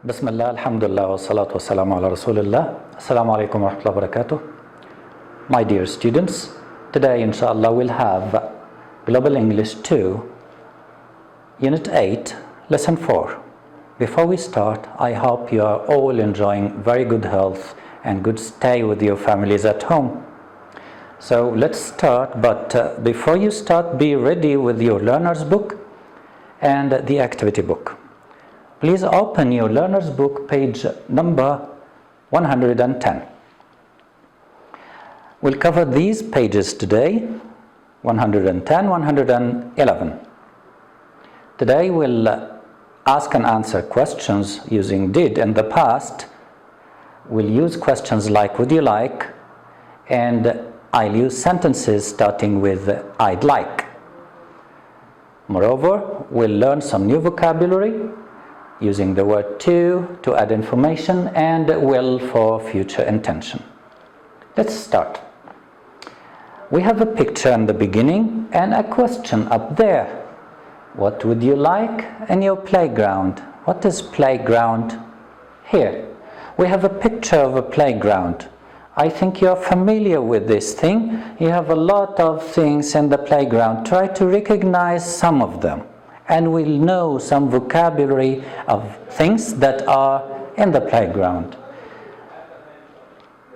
Bismillah, alhamdulillah, wa salatu wa salamu ala rasulillah. Assalamu alaikum wa rahmatullahi wa barakatuh. My dear students, today inshallah we'll have Global English 2, Unit 8, Lesson 4. Before we start, I hope you are all enjoying very good health and good stay with your families at home. So let's start, but before you start, be ready with your learner's book and the activity book. Please open your learner's book, page number 110. We'll cover these pages today, 110, 111. Today we'll ask and answer questions using did in the past. We'll use questions like would you like, and I'll use sentences starting with I'd like. Moreover, we'll learn some new vocabulary using the word to add information, and will for future intention. Let's start. We have a picture in the beginning and a question up there. What would you like in your playground? What is playground? Here we have a picture of a playground. I think you're familiar with this thing. You have a lot of things in the playground. Try to recognize some of them, and we'll know some vocabulary of things that are in the playground.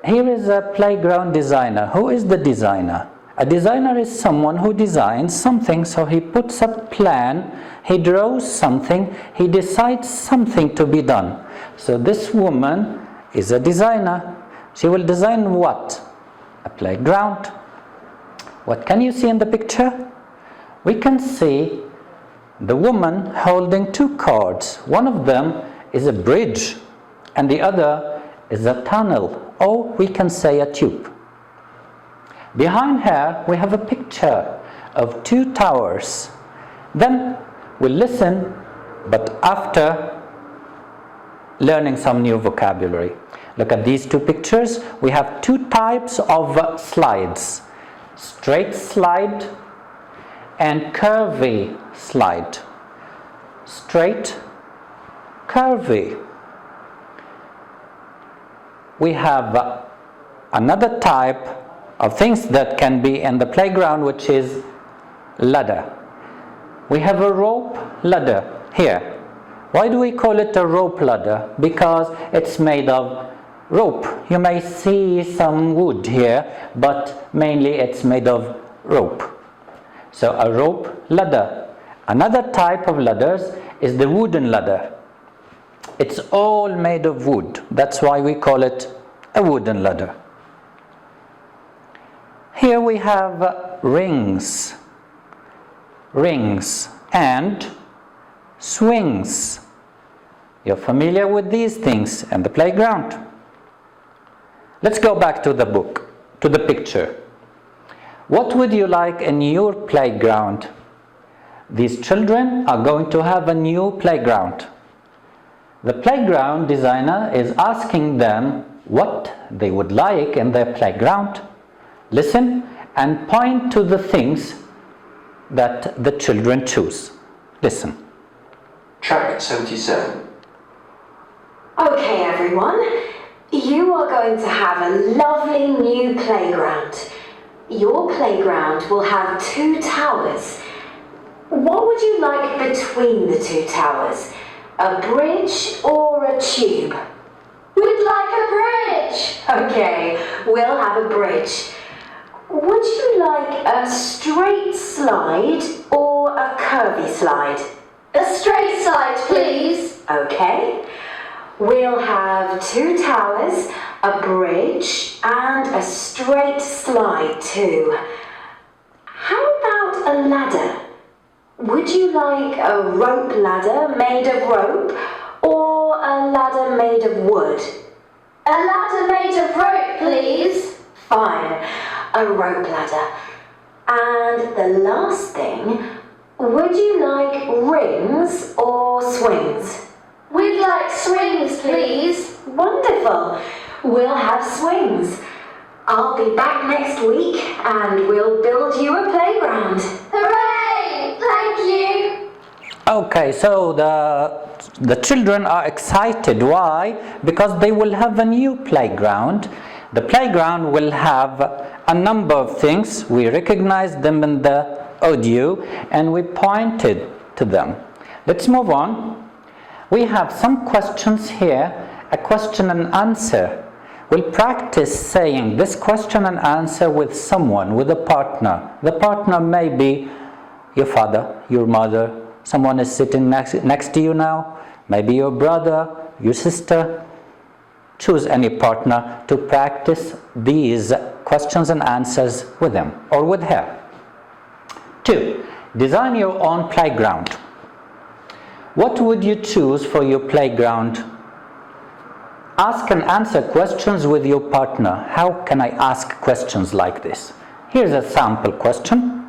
Here is a playground designer. Who is the designer? A designer is someone who designs something, so he puts a plan, he draws something, he decides something to be done. So this woman is a designer. She will design what? A playground. What can you see in the picture? We can see the woman holding two cards. One of them is a bridge and the other is a tunnel, or we can say a tube. Behind her we have a picture of two towers. Then we'll listen, but after learning some new vocabulary. Look at these two pictures. We have two types of slides: straight slide and curvy slide. Straight, curvy. We have another type of things that can be in the playground, which is ladder. We have a rope ladder here. Why do we call it a rope ladder? Because it's made of rope. You may see some wood here, but mainly it's made of rope. So a rope ladder. Another type of ladders is the wooden ladder. It's all made of wood. That's why we call it a wooden ladder. Here we have rings. Rings and swings. You're familiar with these things in the playground. Let's go back to the book, to the picture. What would you like in your playground? These children are going to have a new playground. The playground designer is asking them what they would like in their playground. Listen and point to the things that the children choose. Listen. Track 77. Okay everyone, you are going to have a lovely new playground. Your playground will have two towers. What would you like between the two towers? A bridge or a tube? We'd like a bridge! Okay, we'll have a bridge. Would you like a straight slide or a curvy slide? A straight slide, please. Okay. We'll have two towers, a bridge, and a straight slide too. How about a ladder? Would you like a rope ladder made of rope or a ladder made of wood? A ladder made of rope, please. Fine, a rope ladder. And the last thing, would you like rings or swings? We'd like swings, please. Wonderful. We'll have swings. I'll be back next week and we'll build you a playground. Hooray! Thank you. Okay, so the The children are excited. Why? Because they will have a new playground. The playground will have a number of things. We recognize them in the audio and we pointed to them. Let's move on. We have some questions here, a question and answer. We'll practice saying this question and answer with someone, with a partner. The partner may be your father, your mother, someone is sitting next to you now, maybe your brother, your sister. Choose any partner to practice these questions and answers with him or with her. 2. Design your own playground. What would you choose for your playground? Ask and answer questions with your partner. How can I ask questions like this? Here's a sample question.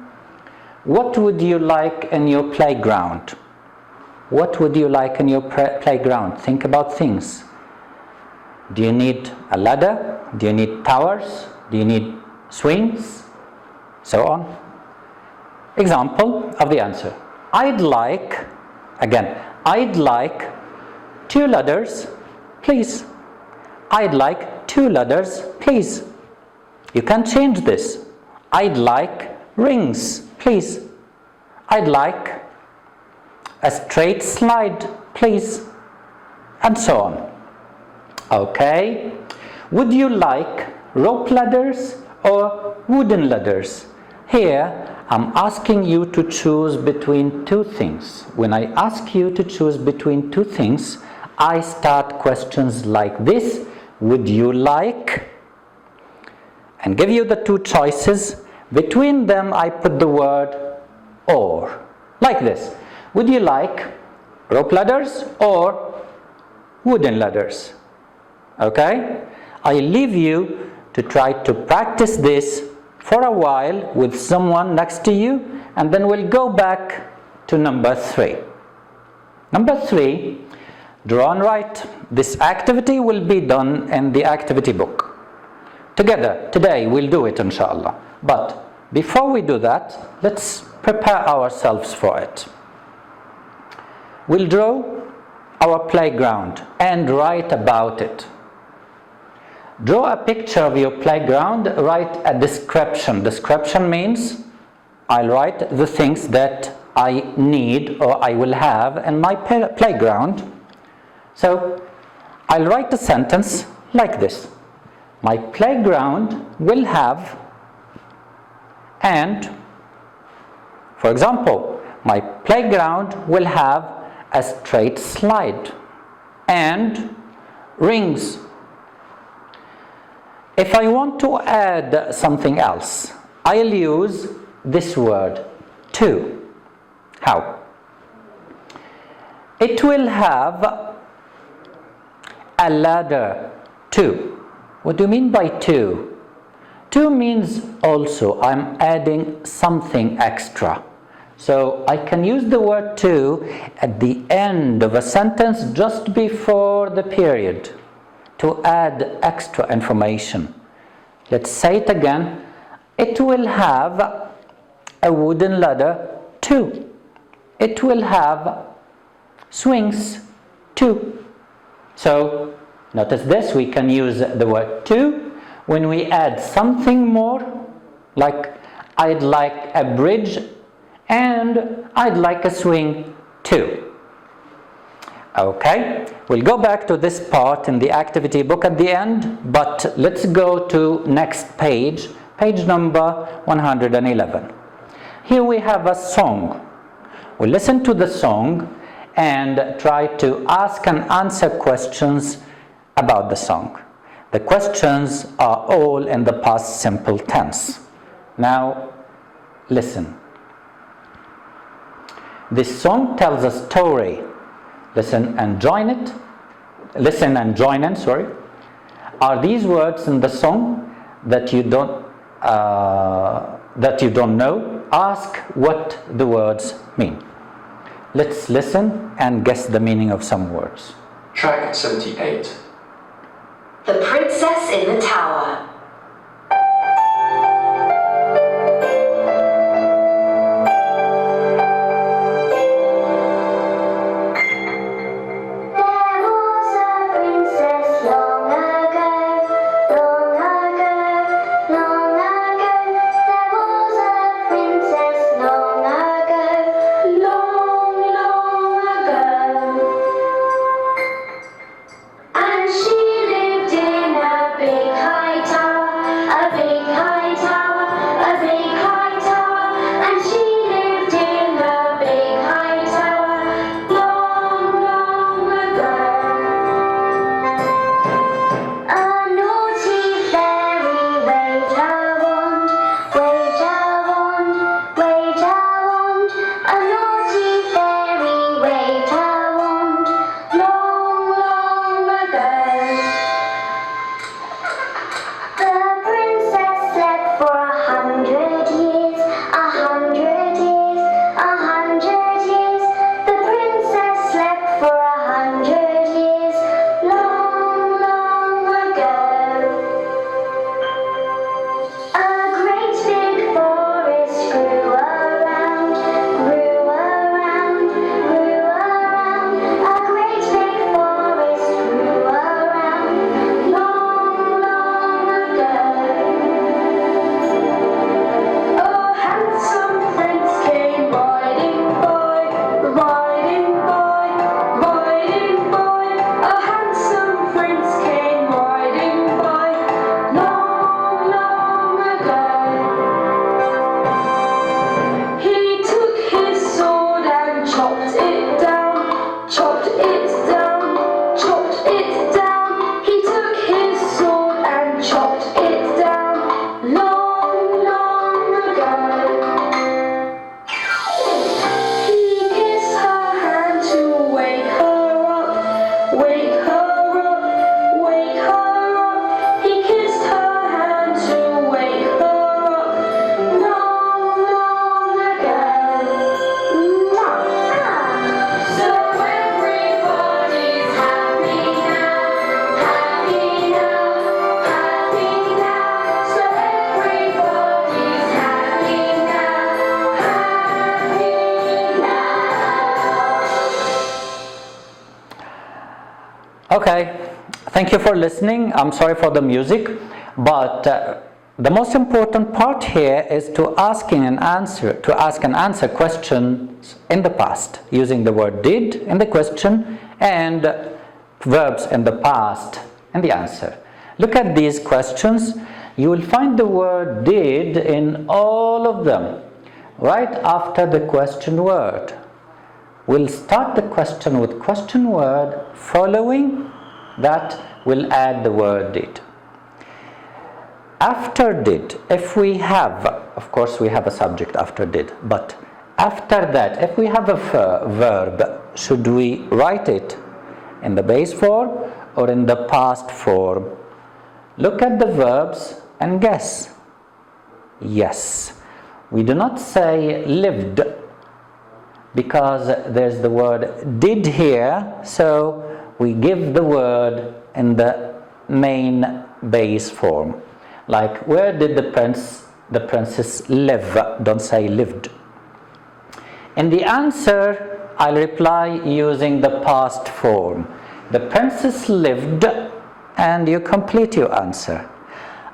What would you like in your playground? What would you like in your playground? Think about things. Do you need a ladder? Do you need towers? Do you need swings? So on. Example of the answer. I'd like 2 ladders, please. I'd like 2 ladders, please. You can change this. I'd like rings, please. I'd like a straight slide, please. And so on. Okay. Would you like rope ladders or wooden ladders? Here, I'm asking you to choose between 2 things. When I ask you to choose between 2 things, I start questions like this. Would you like? And give you the 2 choices. Between them, I put the word or. Like this. Would you like rope ladders or wooden ladders? Okay? I leave you to try to practice this for a while with someone next to you, and then we'll go back to number 3. Number 3, draw and write. This activity will be done in the activity book. Together, today, we'll do it inshallah. But before we do that, let's prepare ourselves for it. We'll draw our playground and write about it. Draw a picture of your playground, write a description. Description means I'll write the things that I need or I will have in my playground. So I'll write a sentence like this. My playground will have, and, for example, my playground will have a straight slide and rings. If I want to add something else, I'll use this word, to. How? It will have a ladder, too. What do you mean by to? To means also I'm adding something extra. So I can use the word to at the end of a sentence just before the period to add extra information. Let's say it again. It will have a wooden ladder too. It will have swings too. So notice this, we can use the word to when we add something more, like I'd like a bridge and I'd like a swing too. Okay, we'll go back to this part in the activity book at the end, but let's go to next page, page number 111. Here we have a song. We listen to the song and try to ask and answer questions about the song. The questions are all in the past simple tense. Now, listen. This song tells a story. Listen and join it. Listen and join in, sorry. Are these words in the song that you don't know? Ask what the words mean. Let's listen and guess the meaning of some words. Track 78. The Princess in the Tower. 100 years, 100 years, 100 years. The princess slept for 100 years, long, long ago. A great big forest grew around, grew around, grew around. A great big forest grew around, long, long ago. A handsome prince came riding by, riding by, riding by. A handsome prince came riding by, long, long ago. He took his sword and chopped it down, chopped it down, chopped it down. He took his sword and chopped it down, long, long ago. He kissed her hand to wake her up, wake her up, wake her up. He kissed her hand to wake her up, long, long ago. So everybody's happy now, happy now, happy now. So everybody's happy now, happy now. Okay, thank you for listening. I'm sorry for the music, but the most important part here is to ask and answer questions in the past using the word did in the question and verbs in the past in the answer. Look at these questions. You will find the word did in all of them right after the question word. We'll start the question with question word, following that we'll add the word did. After did, if we have, of course we have a subject after did, but after that, if we have a verb, should we write it in the base form or in the past form? Look at the verbs and guess. Yes. We do not say lived because there's the word did here, so we give the word in the main base form. Like, where did the princess live? Don't say lived. In the answer, I'll reply using the past form. The princess lived, and you complete your answer.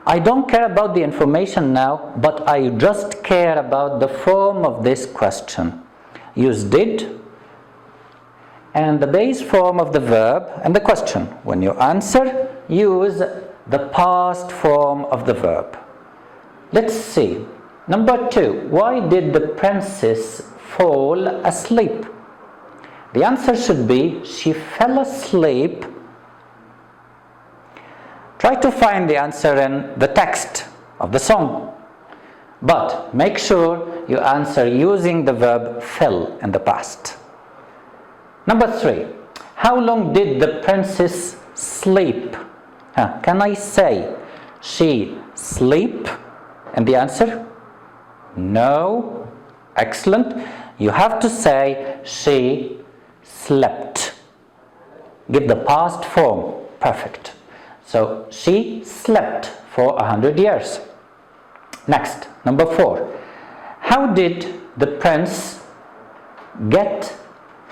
I don't care about the information now, but I just care about the form of this question. Use did and the base form of the verb and the question. When you answer, use the past form of the verb. Let's see. Number 2. Why did the princess fall asleep? The answer should be she fell asleep. Try to find the answer in the text of the song, but make sure you answer using the verb fell in the past. Number 3. How long did the princess sleep? Can I say she sleep? And the answer? No. Excellent. You have to say she slept. Give the past form. Perfect. So she slept for 100 years. Next, number 4. How did the prince get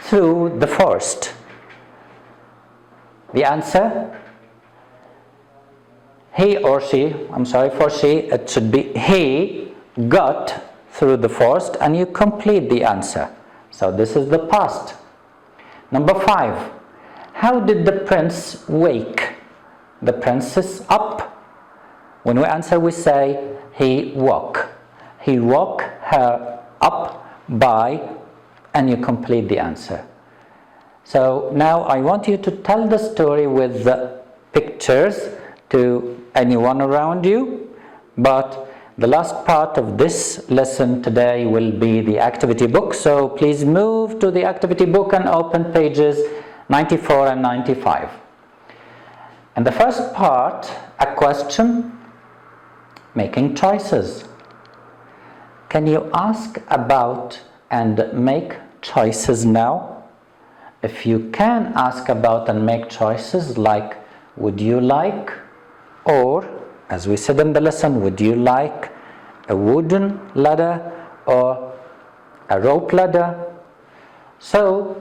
through the forest? The answer? He or she, I'm sorry for she, it should be he got through the forest, and you complete the answer. So this is the past. Number 5. How did the prince wake the princess up? When we answer, we say he woke. He woke her up by, and you complete the answer. So now I want you to tell the story with the pictures to anyone around you, but the last part of this lesson today will be the activity book. So please move to the activity book and open pages 94 and 95. In the first part, a question, making choices. Can you ask about and make choices now? If you can ask about and make choices like would you like, or as we said in the lesson, would you like a wooden ladder or a rope ladder? So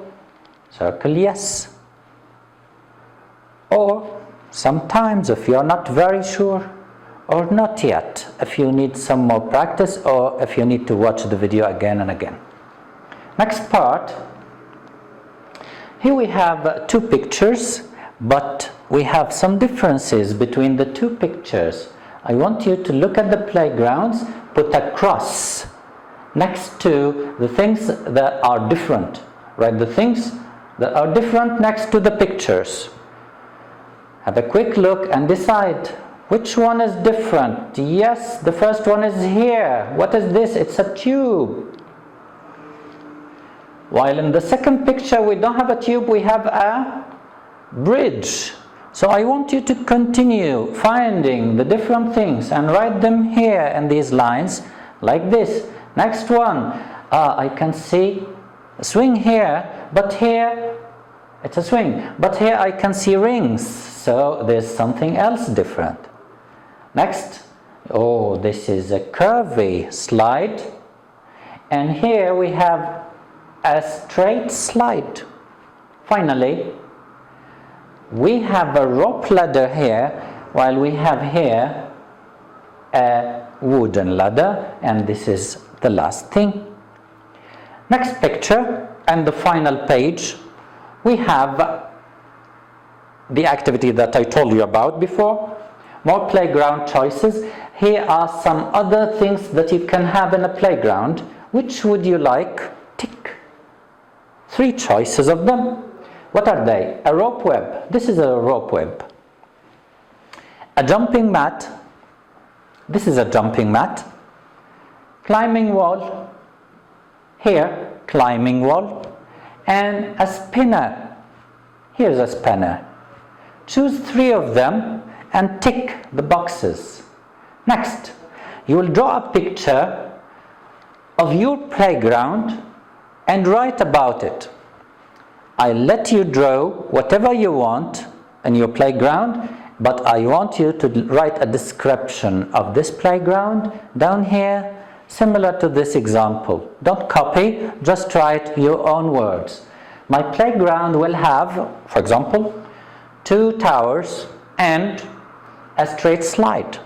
circle yes. Or sometimes if you're not very sure, or not yet, if you need some more practice, or if you need to watch the video again and again. Next part, here we have two pictures, but we have some differences between the two pictures. I want you to look at the playgrounds, put a cross next to the things that are different. Write the things that are different next to the pictures. Have a quick look and decide which one is different. Yes, the first one is here. What is this? It's a tube. While in the second picture we don't have a tube, we have a bridge. So I want you to continue finding the different things and write them here in these lines like this. Next one, I can see a swing here, but here it's a swing, but here I can see rings, so there's something else different. Next, oh, this is a curvy slide, and here we have a straight slide. Finally, we have a rope ladder here, while we have here a wooden ladder, and this is the last thing. Next picture and the final page, we have the activity that I told you about before. More playground choices. Here are some other things that you can have in a playground. Which would you like? Tick. 3 choices of them. What are they? A rope web. This is a rope web. A jumping mat. This is a jumping mat. Climbing wall. Here, climbing wall. And a spinner. Here's a spinner. Choose 3 of them and tick the boxes. Next, you will draw a picture of your playground and write about it. I let you draw whatever you want in your playground, but I want you to write a description of this playground down here, similar to this example. Don't copy, just write your own words. My playground will have, for example, 2 towers and a straight slide.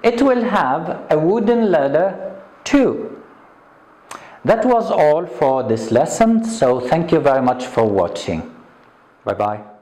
It will have a wooden ladder too. That was all for this lesson, so thank you very much for watching. Bye-bye.